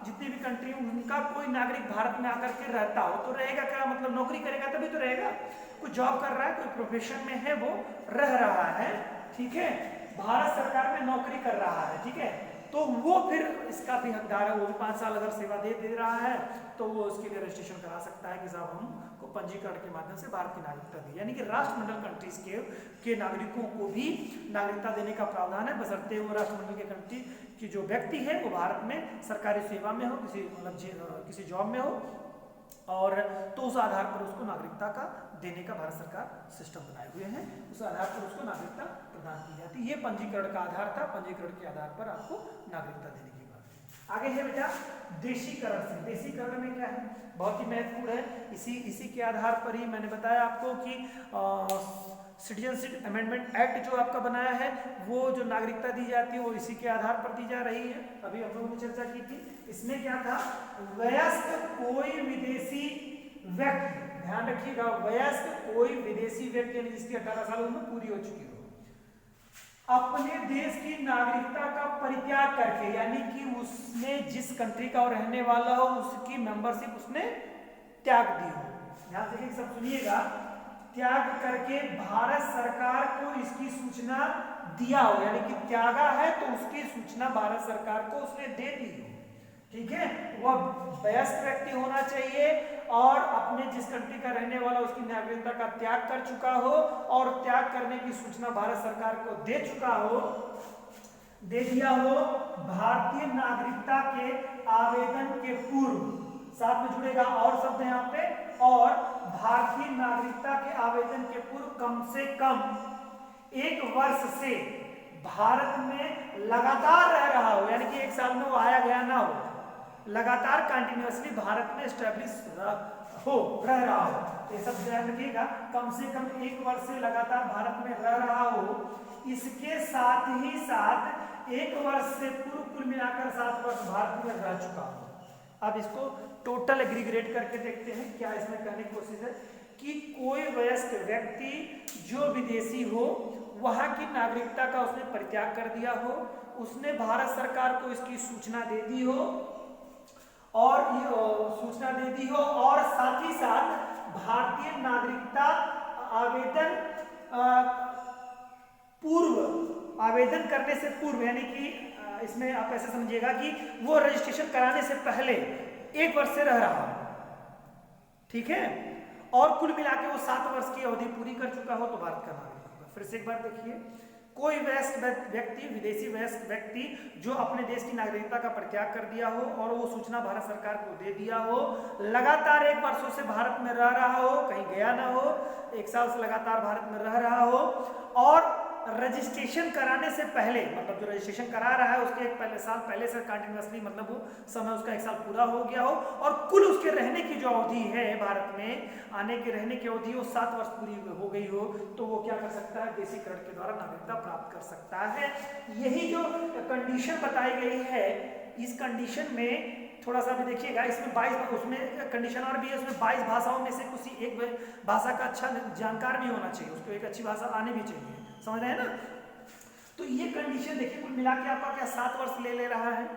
जितनी भी कंट्री उनका कोई नागरिक भारत में आकर के रहता हो, तो रहेगा क्या, मतलब नौकरी करेगा तभी तो रहेगा। कोई जॉब कर रहा है, कोई प्रोफेशन में है, वो रह रहा है, ठीक है, भारत सरकार में नौकरी कर रहा है, ठीक है, तो वो फिर इसका भी हकदार है। वो भी 5 साल अगर सेवा दे रहा है तो वो उसके लिए रजिस्ट्रेशन करा सकता है कि साहब हमको पंजीकरण के माध्यम से भारत की नागरिकता दी। यानी कि राष्ट्रमंडल कंट्रीज के नागरिकों को भी नागरिकता देने का प्रावधान है, बशर्ते वो राष्ट्रमंडल के कंट्री की जो व्यक्ति है वो भारत में सरकारी सेवा में हो, किसी जॉब में हो, और तो उस आधार पर उसको नागरिकता का देने का भारत सरकार सिस्टम बनाए हुए हैं, उस आधार पर उसको नागरिकता प्रदान की जाती है। ये पंजीकरण का आधार था, पंजीकरण के आधार पर आपको नागरिकता देने की बात है। आगे है बेटा देशीकरण से। देशीकरण में क्या है, बहुत ही महत्वपूर्ण है, इसी के आधार पर ही मैंने बताया आपको कि सिटीजनशिप अमेंडमेंट एक्ट जो आपका बनाया है, वो जो नागरिकता दी जाती है वो इसी के आधार पर दी जा रही है। अभी हम लोगों ने चर्चा की थी, इसमें क्या था, वयस्क कोई विदेशी व्यक्ति, ध्यान रखिएगा, वयस्क कोई विदेशी व्यक्ति यानी जिसकी 18 साल उम्र पूरी हो चुकी हो, अपने देश की नागरिकता का परित्याग करके, यानी कि उसने जिस कंट्री का रहने वाला हो उसकी मेंबरशिप उसने त्याग दी हो, ध्यान से सब सुनिएगा, त्याग करके भारत सरकार को इसकी सूचना दिया हो, यानी कि त्यागा है तो उसकी सूचना भारत सरकार को उसने दे दी हो, ठीक है। वह वयस्क व्यक्ति होना चाहिए और अपने जिस कंट्री का रहने वाला उसकी नागरिकता का त्याग कर चुका हो और त्याग करने की सूचना भारत सरकार को दे चुका हो, दे दिया हो, भारतीय नागरिकता के आवेदन के पूर्व, साथ में जुड़ेगा और शब्द यहाँ पे, और भारतीय नागरिकता के आवेदन के पूर्व कम से कम 1 वर्ष से भारत में लगातार रह रहा हो, यानी कि 1 साल में वो आया गया ना हो, लगातार कंटिन्यूअसली भारत में एस्टेब्लिश रह रहा हो, ये सब ध्यान रखिएगा, कम से कम 1 वर्ष से लगातार भारत में रह रहा हो। इसके साथ ही साथ 1 वर्ष से पूर्व कुल मिलाकर 7 वर्ष भारत में रह चुका हो। अब इसको टोटल एग्रीगेट करके देखते हैं, क्या इसमें कहने की कोशिश है कि कोई वयस्क व्यक्ति जो विदेशी हो, वहां की नागरिकता का उसने परित्याग कर दिया हो, उसने भारत सरकार को इसकी सूचना दे दी हो और साथ ही साथ भारतीय नागरिकता आवेदन करने से पूर्व, यानी कि इसमें आप ऐसे समझिएगा कि वो रजिस्ट्रेशन कराने से पहले 1 वर्ष से रह रहा हो, ठीक है, और कुल मिला के वो 7 वर्ष की अवधि पूरी कर चुका हो तो भारत का नागरिक होगा। फिर से एक बार देखिए, कोई वयस्क व्यक्ति, विदेशी वयस्क व्यक्ति जो अपने देश की नागरिकता का परित्याग कर दिया हो और वो सूचना भारत सरकार को दे दिया हो, लगातार 1 वर्षों से भारत में रह रहा हो, कहीं गया ना हो, 1 साल से लगातार भारत में रह रहा हो, और रजिस्ट्रेशन कराने से पहले, मतलब जो रजिस्ट्रेशन करा रहा है उसके 1 साल पहले से कंटिन्यूअसली, मतलब वो समय उसका 1 साल पूरा हो गया हो और कुल उसके रहने की जो अवधि है भारत में आने के रहने की अवधि वो 7 वर्ष पूरी हो गई हो, तो वो क्या कर सकता है, देशीकरण के द्वारा नागरिकता प्राप्त कर सकता है। यही जो कंडीशन बताई गई है, इस कंडीशन में थोड़ा सा भी देखिएगा, इसमें 22, उसमें कंडीशन और भी है, उसमें 22 भाषाओं में से किसी एक भाषा का अच्छा जानकार भी होना चाहिए, उसको एक अच्छी भाषा आने भी चाहिए, समझ रहे हैं ना। तो ये कंडीशन देखिए, कुल मिला के आपका क्या 7 वर्ष ले रहा है,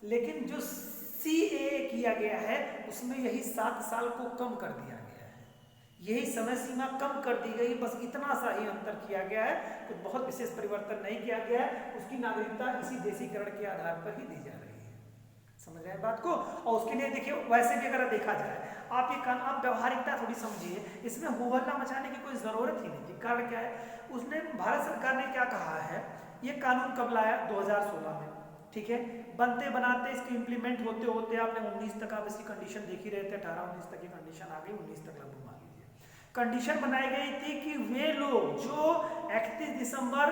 लेकिन जो CAA किया गया है उसमें यही 7 साल को कम कर दिया गया है, यही समय सीमा कम कर दी गई, बस इतना सा ही अंतर किया गया है, तो बहुत विशेष परिवर्तन नहीं किया गया है, उसकी नागरिकता इसी देशीकरण के आधार पर ही दी जा रही है, समझ रहे हैं बात को। और उसके लिए देखिए, वैसे भी अगर देखा जाए, आप व्यवहारिकता थोड़ी समझिए, इसमें हो हल्ला मचाने की कोई जरूरत ही नहीं थी। कारण क्या है, उसने भारत सरकार ने क्या कहा है, ये कानून कब लाया, 2016 में, ठीक है, बनते बनाते इसकी इम्प्लीमेंट होते होते आपने 19 तक आप इसकी कंडीशन देख ही रहे थे, 18-19 तक की कंडीशन आ गई, 19 तक लगभग मान लीजिए कंडीशन बनाई गई थी कि वे लोग जो 31 दिसंबर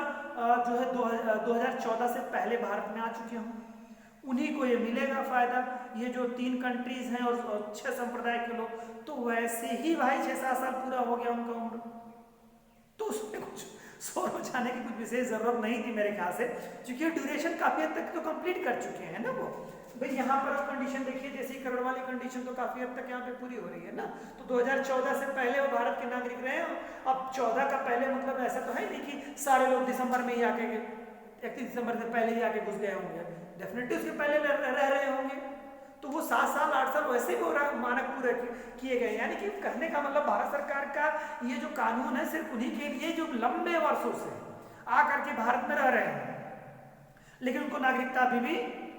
जो है 2014 से पहले भारत में आ चुके हों, उन्हीं को ये मिलेगा फायदा। ये जो 3 कंट्रीज हैं और 6 संप्रदाय के लोग, तो वैसे ही भाई 6-7 साल पूरा हो गया उनका उम्र, तो उसमें कुछ शोर मचाने की कुछ विशेष जरूरत नहीं थी मेरे ख्याल से, क्योंकि ड्यूरेशन काफी हद तक तो कंप्लीट कर चुके हैं ना वो। भाई यहाँ पर आप कंडीशन देखिए, देशीकरण वाली कंडीशन तो काफी हद तक यहाँ पे पूरी हो रही है ना, तो 2014 से पहले वो भारत के नागरिक रहे। अब 14 का पहले मतलब ऐसा तो है नहीं कि सारे लोग दिसंबर में ही आके 31 दिसंबर से पहले ही आके घुस गए होंगे, डेफिनेटली उसके पहले रह रहे होंगे, तो वो 7 साल 8 साल वैसे ही मानक पूरे किए गए। यानी कि कहने का मतलब भारत सरकार का ये जो कानून है सिर्फ उन्हीं के लिए जो लंबे वर्षों से आकर के भारत में रह रहे हैं, लेकिन उनको नागरिकता अभी भी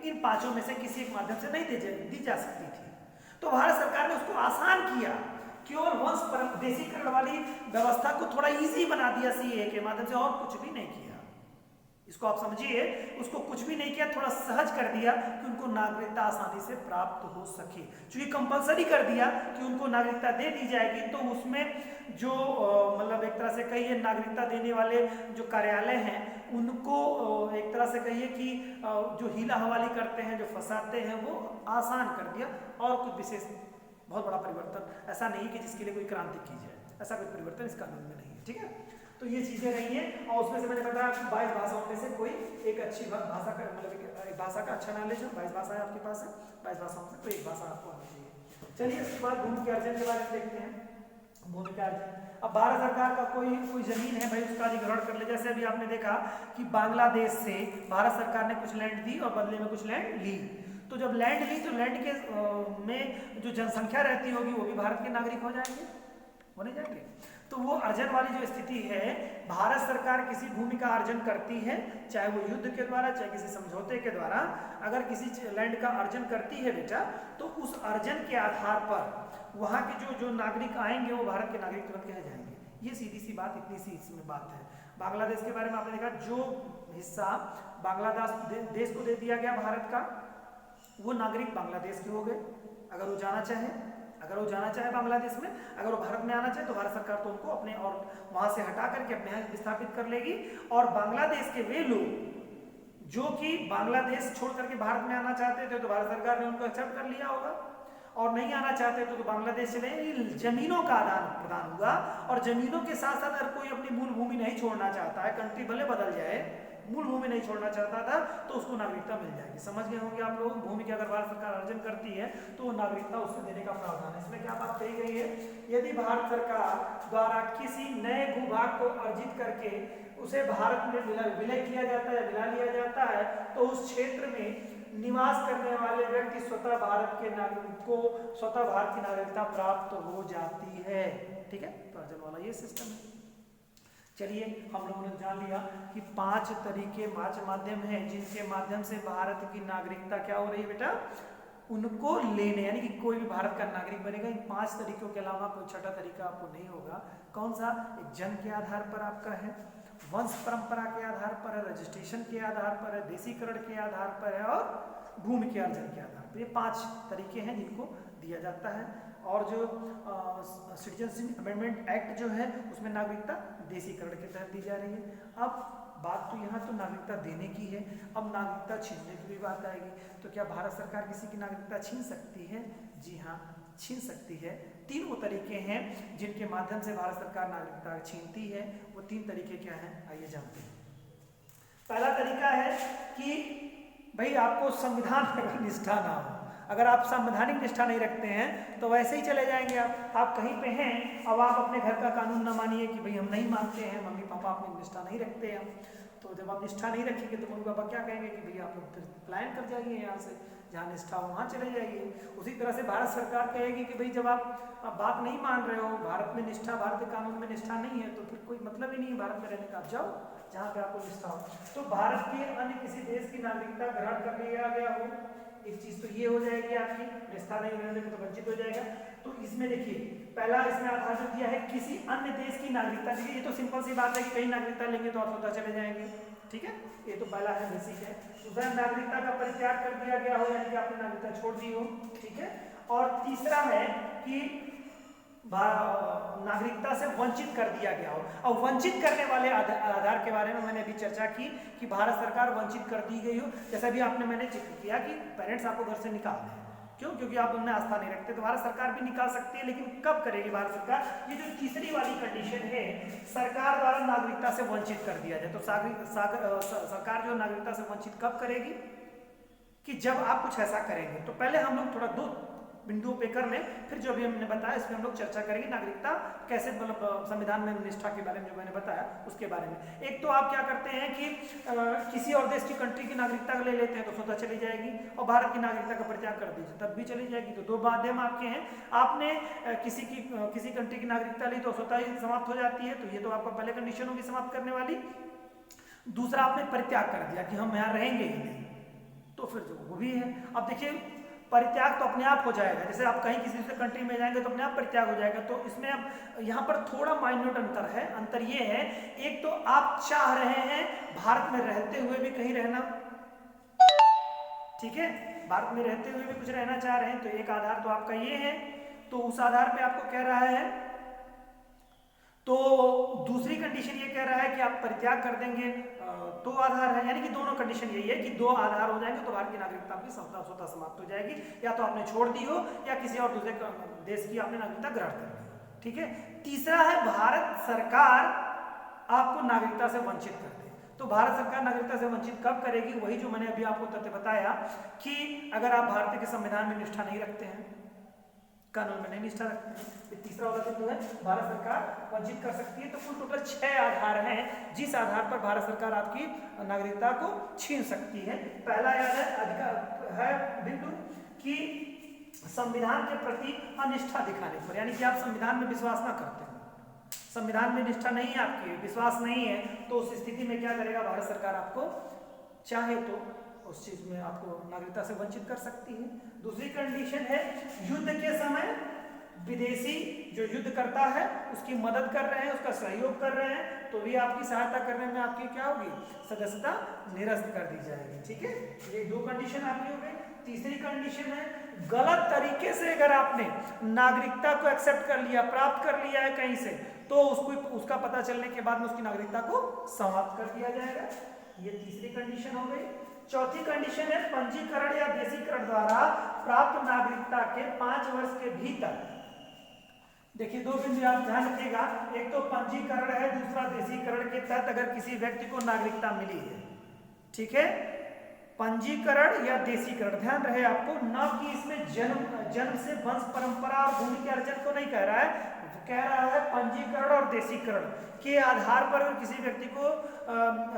इन 5 में से किसी एक माध्यम से नहीं दी जा सकती थी। तो भारत सरकार ने उसको आसान किया, केवल वंश देशीकरण वाली व्यवस्था को थोड़ा इजी बना दिया CAA के माध्यम से, और कुछ भी नहीं किया। इसको आप समझिए, उसको कुछ भी नहीं किया, थोड़ा सहज कर दिया कि उनको नागरिकता आसानी से प्राप्त हो सके। चूंकि कंपलसरी कर दिया कि उनको नागरिकता दे दी जाएगी, तो उसमें जो मतलब एक तरह से कहिए नागरिकता देने वाले जो कार्यालय हैं उनको एक तरह से कहिए कि जो हीला हवाली करते हैं, जो फंसाते हैं, वो आसान कर दिया। और कुछ विशेष बहुत बड़ा परिवर्तन ऐसा नहीं कि जिसके लिए कोई क्रांति की जाए, ऐसा कोई परिवर्तन इस कानून में नहीं है। ठीक है, तो ये चीजें रही हैं। और उसमें से मैंने बताया 22 भाषाओं में से कोई एक अच्छी भाषा का मतलब एक भाषा का अच्छा नॉलेज है। 22 भाषाएं आपके पास है, 22 भाषाओं से कोई एक भाषा आपको आनी चाहिए। चलिए इसके बाद भूमि के अर्जन के बारे में देखते हैं। भूमि का अर्जन, अब भारत सरकार का कोई जमीन है भाई, उसका अधिग्रहण कर ले। जैसे अभी आपने देखा कि बांग्लादेश से भारत सरकार ने कुछ लैंड दी और बदले में कुछ लैंड ली। तो जब लैंड ली तो लैंड के में जो जनसंख्या रहती होगी वो भी भारत के नागरिक हो जाएंगे, होने जाएंगे। तो वो अर्जन वाली जो स्थिति है, भारत सरकार किसी भूमि का अर्जन करती है, चाहे वो युद्ध के द्वारा चाहे किसी समझौते के द्वारा, अगर किसी लैंड का अर्जन करती है बेटा, तो उस अर्जन के आधार पर वहाँ के जो नागरिक आएंगे वो भारत के नागरिक तुरंत कहे जाएंगे। ये सीधी सी बात, इतनी सी इसमें बात है। बांग्लादेश के बारे में आपने देखा, जो हिस्सा बांग्लादेश देश को दे दिया गया भारत का, वो नागरिक बांग्लादेश के हो गए। अगर वो जाना चाहे बांग्लादेश में, अगर वो भारत में आना चाहे तो भारत सरकार तो उनको अपने और वहां से हटा करके अपने यहाँ विस्थापित कर लेगी। और बांग्लादेश के वे लोग जो कि बांग्लादेश छोड़ करके भारत में आना चाहते थे तो भारत सरकार ने उनको एक्सेप्ट कर लिया होगा, और नहीं आना चाहते तो बांग्लादेश चले। जमीनों का आदान प्रदान हुआ, और जमीनों के साथ साथ अगर कोई अपनी मूल भूमि नहीं छोड़ना चाहता है, कंट्री भले बदल जाए, मूल भूमि नहीं छोड़ना चाहता था, तो उसको नागरिकता मिल जाएगी। समझ गए होंगे आप लोग, भूमि की अगर भारत सरकार अर्जन करती है तो नागरिकता उससे देने का प्रावधान है। इसमें क्या बात कही गई है, यदि भारत सरकार द्वारा किसी नए भूभाग को अर्जित करके उसे भारत में विलय किया जाता है, मिला लिया जाता है, तो उस क्षेत्र में निवास करने वाले व्यक्ति स्वतः भारत के नागरिक को स्वतः भारत की नागरिकता प्राप्त हो जाती है। ठीक है, तो अर्जन वाला ये सिस्टम है। चलिए हम लोगों ने जान लिया कि 5 तरीके 5 माध्यम हैं जिनके माध्यम से भारत की नागरिकता क्या हो रही है बेटा, उनको लेने, यानी कि कोई भी भारत का नागरिक बनेगा। इन 5 तरीकों के अलावा कोई छठा तरीका आपको नहीं होगा। कौन सा? एक जन्म के आधार पर आपका है, वंश परंपरा के आधार पर है, रजिस्ट्रेशन के आधार पर है, देशीकरण के आधार पर है, और भूमि के अर्जन के आधार पर। ये 5 तरीके हैं जिनको दिया जाता है। और जो सिटीजनशिप अमेंडमेंट एक्ट जो है उसमें नागरिकता देशीकरण के तहत दी जा रही है। अब बात तो यहाँ तो नागरिकता देने की है, अब नागरिकता छीनने की भी बात आएगी। तो क्या भारत सरकार किसी की नागरिकता छीन सकती है? जी हाँ, छीन सकती है। 3 वो तरीके हैं जिनके माध्यम से भारत सरकार नागरिकता छीनती है। वो 3 तरीके क्या हैं, आइए जानते हैं। पहला तरीका है कि भाई आपको संविधान पर निष्ठा ना हो। अगर आप संवैधानिक निष्ठा नहीं रखते हैं तो वैसे ही चले जाएंगे। आप कहीं पे हैं, अब आप अपने घर का कानून ना मानिए कि भाई हम नहीं मानते हैं, मम्मी पापा अपनी निष्ठा नहीं रखते हैं, तो जब आप निष्ठा नहीं रखेंगे तो मम्मी पापा क्या कहेंगे कि भैया आप लोग फिर पलायन कर जाइए यहाँ से, जहाँ निष्ठा हो वहाँ चले जाइए। उसी तरह से भारत सरकार कहेगी कि भाई जब आप बात नहीं मान रहे हो, भारत में निष्ठा, भारतीय कानून में निष्ठा नहीं है, तो फिर कोई मतलब ही नहीं है भारत में रहने का, आप जाओ जहाँ पे आपको निष्ठा हो। तो भारत के अन्य किसी देश की नागरिकता ग्रहण कर लिया गया हो, एक चीज तो ये हो जाएगी, आपकी निष्ठा नहीं रहने में तो वंचित हो जाएगा। तो इसमें देखिए पहला इसमें आधार जो दिया है किसी अन्य देश की नागरिकता। देखिए ये तो सिंपल सी बात है कि कहीं नागरिकता लेंगे तो आप स्वतः चले जाएंगे, ठीक है, ये तो पहला है, बेसिक है। दूसरा नागरिकता का परित्याग कर दिया गया हो, यानी कि आपने नागरिकता छोड़ दी हो, ठीक है। और तीसरा है कि नागरिकता से वंचित कर दिया गया हो। और वंचित करने वाले आधार के बारे में मैंने अभी चर्चा की कि भारत सरकार वंचित कर दी गई हो। जैसा भी आपने मैंने जिक्र किया कि पेरेंट्स आपको घर से निकाल दें, क्यों? क्योंकि आप उनमें आस्था नहीं रखते, तो भारत सरकार भी निकाल सकती है। लेकिन कब करेगी भारत सरकार? ये जो तीसरी वाली कंडीशन है, सरकार द्वारा नागरिकता से वंचित कर दिया जाए, तो सरकार जो नागरिकता से वंचित कब करेगी? कि जब आप कुछ ऐसा करेंगे। तो पहले हम लोग थोड़ा 2 बिंदुओं पे कर लें, फिर जो भी हमने बताया इसमें हम लोग चर्चा करेंगे नागरिकता कैसे, मतलब संविधान में निष्ठा के बारे में जो मैंने बताया उसके बारे में। एक तो आप क्या करते हैं कि किसी और देश की कंट्री की नागरिकता ले लेते हैं तो स्वतः चली जाएगी, और भारत की नागरिकता का परित्याग कर दीजिए तब भी चली जाएगी। तो 2 माध्यम आपके हैं। आपने किसी कंट्री की नागरिकता ली तो स्वतः ही समाप्त हो जाती है, तो ये तो आपका पहले कंडीशन होगी समाप्त करने वाली। दूसरा आपने परित्याग कर दिया कि हम यहाँ रहेंगे ही नहीं, तो फिर जो वो भी है। अब देखिए परित्याग तो अपने आप हो जाएगा, जैसे आप कहीं किसी दूसरे कंट्री में जाएंगे तो अपने आप परित्याग हो जाएगा। तो इसमें अब यहाँ पर थोड़ा माइन्यूट अंतर है। अंतर ये है, एक तो आप चाह रहे हैं भारत में रहते हुए भी कहीं रहना, ठीक है, भारत में रहते हुए भी कुछ रहना चाह रहे हैं, तो एक आधार तो आपका ये है, तो उस आधार पे आपको कह रहा है। तो दूसरी कंडीशन ये कह रहा है कि आप परित्याग कर देंगे तो आधार है, यानी कि दोनों कंडीशन यही है कि दो आधार हो जाएंगे तो भारत की नागरिकता आपकी स्वतः समाप्त हो जाएगी, या तो आपने छोड़ दी हो या किसी और दूसरे देश की आपने नागरिकता ग्रहण कर ली, ठीक है। तीसरा है भारत सरकार आपको नागरिकता से वंचित कर दे। तो भारत सरकार नागरिकता से वंचित कब करेगी, वही जो मैंने अभी आपको तथ्य बताया कि अगर आप भारतीय के संविधान में निष्ठा नहीं रखते हैं, कानून में नहीं निष्ठा रखते हैं, ये तीसरा वाला बिंदु है, भारत सरकार वंचित कर सकती है। तो कुल टोटल 6 आधार हैं जिस आधार पर भारत सरकार आपकी नागरिकता को छीन सकती है। पहला याद है बिंदु कि संविधान के प्रति अनिष्ठा दिखाने पर, यानी कि आप संविधान में विश्वास ना करते हैं, संविधान में निष्ठा नहीं है आपकी, विश्वास नहीं है, तो उस स्थिति में क्या करेगा भारत सरकार, आपको चाहे तो उस चीज में आपको नागरिकता से वंचित कर सकती है। दूसरी कंडीशन है युद्ध के समय विदेशी जो युद्ध करता है उसकी मदद कर रहे हैं, उसका सहयोग कर रहे हैं, तो भी आपकी सहायता करने में आपकी क्या होगी, सदस्यता निरस्त कर दी जाएगी, ठीक है। ये दो कंडीशन आपकी हो गई। तीसरी कंडीशन है गलत तरीके से अगर आपने नागरिकता को एक्सेप्ट कर लिया, प्राप्त कर लिया है कहीं से, तो उसका पता चलने के बाद में उसकी नागरिकता को समाप्त कर दिया जाएगा। ये तीसरी कंडीशन हो गई। चौथी कंडीशन है पंजीकरण या देशीकरण द्वारा प्राप्त नागरिकता के 5 वर्ष के भीतर। देखिए दो बिंदु आप ध्यान रखिएगा, एक तो पंजीकरण है, दूसरा देशीकरण के तहत अगर किसी व्यक्ति को नागरिकता मिली है, ठीक है, पंजीकरण या देशीकरण, ध्यान रहे आपको, न कि इसमें जन्म से वंश परंपरा और भूमि के अर्जन को नहीं कह रहा है, कह रहा है पंजीकरण और देशीकरण के आधार पर अगर किसी व्यक्ति को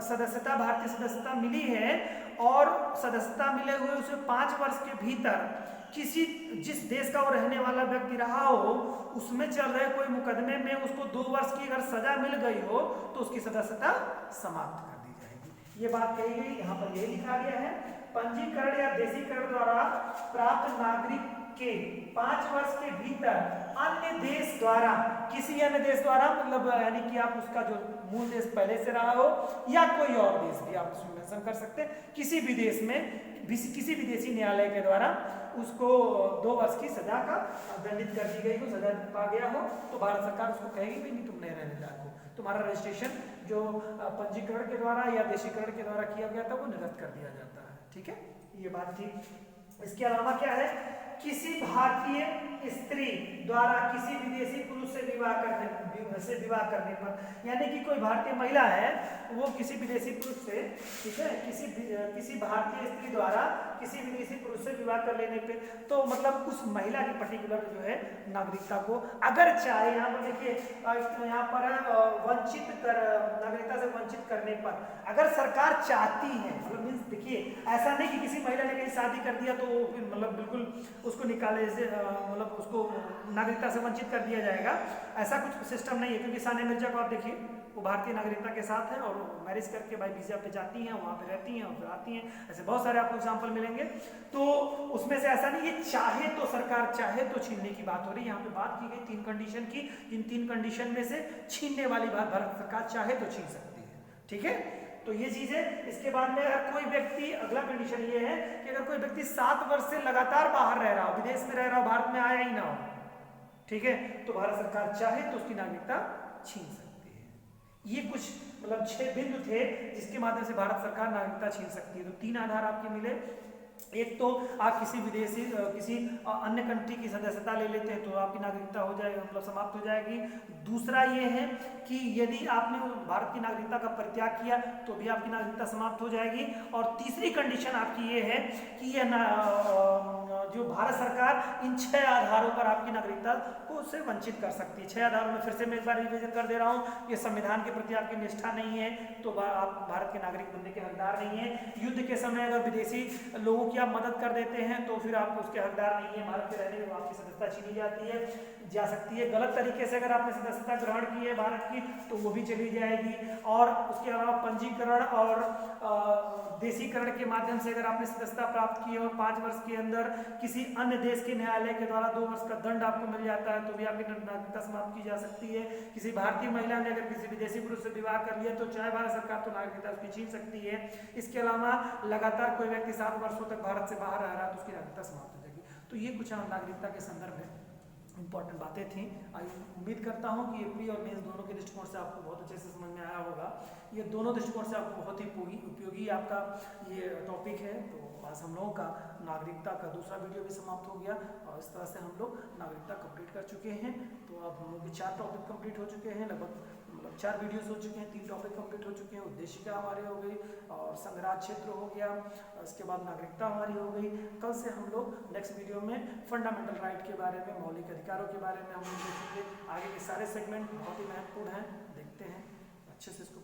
सदस्यता, भारतीय सदस्यता मिली है और सदस्यता मिले हुए उसे 5 वर्ष के भीतर किसी जिस देश का वो रहने वाला व्यक्ति रहा हो उसमें चल रहे कोई मुकदमे में उसको 2 वर्ष की अगर सजा मिल गई हो तो उसकी सदस्यता समाप्त कर दी जाएगी। ये बात कही गई, यहाँ पर यही लिखा गया है, पंजीकरण या देशीकरण द्वारा प्राप्त नागरिक के 5 वर्ष के भीतर अन्य देश द्वारा, किसी अन्य देश द्वारा मतलब यानी कि आप उसका जो मूल देश पहले से रहा हो या कोई और देश भी आप उसमें मेंशन कर सकते हैं, किसी भी देश में किसी विदेशी न्यायालय के द्वारा उसको 2 वर्ष की सजा का दंडित कर दी गई हो, सजा पा गया हो, तो भारत सरकार उसको कहेगी भी नहीं तुम नहीं रहने लायक हो, तुम्हारा रजिस्ट्रेशन जो पंजीकरण के द्वारा या देशीकरण के द्वारा किया गया था वो निरस्त कर दिया जाता है, ठीक है, ये बात थी। इसके अलावा क्या है, किसी भारतीय स्त्री द्वारा किसी विदेशी पुरुष से विवाह करने पर, यानी कि कोई भारतीय महिला है वो किसी विदेशी पुरुष से, ठीक है, किसी भारतीय स्त्री द्वारा किसी विदेशी पुरुष से विवाह कर लेने पे, तो मतलब उस महिला की पर्टिकुलर जो है नागरिकता को अगर चाहे, यहाँ पर देखिए यहाँ पर नागरिकता से वंचित करने पर अगर सरकार चाहती है, मतलब मीन्स देखिए ऐसा नहीं कि किसी महिला ने कहीं शादी कर दिया तो फिर मतलब बिल्कुल उसको निकाले से मतलब उसको नागरिकता से वंचित कर दिया जाएगा, ऐसा कुछ सिस्टम नहीं है। क्योंकि सानिया मिर्जा को आप देखिए वो भारतीय नागरिकता के साथ है और मैरिज करके भाई वीजा पे जाती हैं, वहाँ पे रहती हैं और फिर आती हैं, ऐसे बहुत सारे आपको एग्जाम्पल मिलेंगे। तो उसमें से ऐसा नहीं, ये चाहे तो सरकार चाहे तो छीनने की बात हो रही है। यहाँ पे बात की गई 3 कंडीशन की, इन 3 कंडीशन में से छीनने वाली बात भारत सरकार चाहे तो छीन सकती है, ठीक है, तो ये चीज है। इसके बाद में अगर कोई व्यक्ति, अगला कंडीशन ये है कि अगर कोई व्यक्ति 7 वर्ष से लगातार बाहर रह रहा हो, विदेश में रह रहा हो, भारत में आया ही ना हो, ठीक है, तो भारत सरकार चाहे तो उसकी नागरिकता छीन सकती है। ये कुछ मतलब 6 बिंदु थे जिसके माध्यम से भारत सरकार नागरिकता छीन सकती है। तो 3 आधार आपके मिले, एक तो आप किसी विदेशी किसी अन्य कंट्री की सदस्यता ले लेते हैं तो आपकी नागरिकता हो जाएगी, मतलब समाप्त हो जाएगी। दूसरा ये है कि यदि आपने भारत की नागरिकता का परित्याग किया तो भी आपकी नागरिकता समाप्त हो जाएगी। और तीसरी कंडीशन आपकी ये है कि ये जो भारत सरकार इन 6 आधारों पर आपकी नागरिकता को से वंचित कर सकती है। 6 आधारों में फिर से मैं एक बार रिविजन कर दे रहा हूँ, ये संविधान के प्रति आपकी निष्ठा नहीं है तो आप भारत के नागरिक बनने के हकदार नहीं है। युद्ध के समय अगर विदेशी लोगों की आप मदद कर देते हैं तो फिर आप उसके हकदार नहीं है, भारत के रहने में आपकी सदस्यता छीनी जा सकती है। गलत तरीके से अगर आपने सदस्यता ग्रहण की है भारत की तो वो भी चली जाएगी। और उसके अलावा पंजीकरण और देशीकरण के माध्यम से अगर आपने सदस्यता प्राप्त की है और 5 वर्ष के अंदर किसी अन्य देश के न्यायालय के द्वारा 2 वर्ष का दंड आपको मिल जाता है तो भी आपकी नागरिकता समाप्त की जा सकती है। किसी भारतीय महिला ने अगर किसी विदेशी पुरुष से विवाह कर लिया तो चाहे भारत सरकार तो नागरिकता उसकी छीन सकती है। इसके अलावा लगातार कोई व्यक्ति 7 वर्षों तक भारत से बाहर रह रहा है तो उसकी नागरिकता समाप्त हो जाएगी। तो ये कुछ नागरिकता के संदर्भ में इंपॉर्टेंट बातें थी। उम्मीद करता हूँ कि एपी और मेंस दोनों के दृष्टिकोण से आपको बहुत अच्छे से समझ में आया होगा। ये दोनों दृष्टिकोण से आपको बहुत ही उपयोगी आपका ये टॉपिक है। तो आज हम लोगों का नागरिकता का दूसरा वीडियो भी समाप्त हो गया और इस तरह से हम लोग नागरिकता कंप्लीट कर चुके हैं। तो अब हम लोग के 4 टॉपिक कंप्लीट हो चुके हैं, लगभग 4 वीडियोस हो चुके हैं, 3 टॉपिक कंप्लीट हो चुके हैं। उद्देशिका हमारी हो गई और संग्रह क्षेत्र हो गया, इसके बाद नागरिकता हमारी हो गई। कल से हम लोग नेक्स्ट वीडियो में फंडामेंटल राइट के बारे में, मौलिक अधिकारों के बारे में हम लोग देखेंगे। आगे के सारे सेगमेंट बहुत ही महत्वपूर्ण हैं, देखते हैं अच्छे से इसको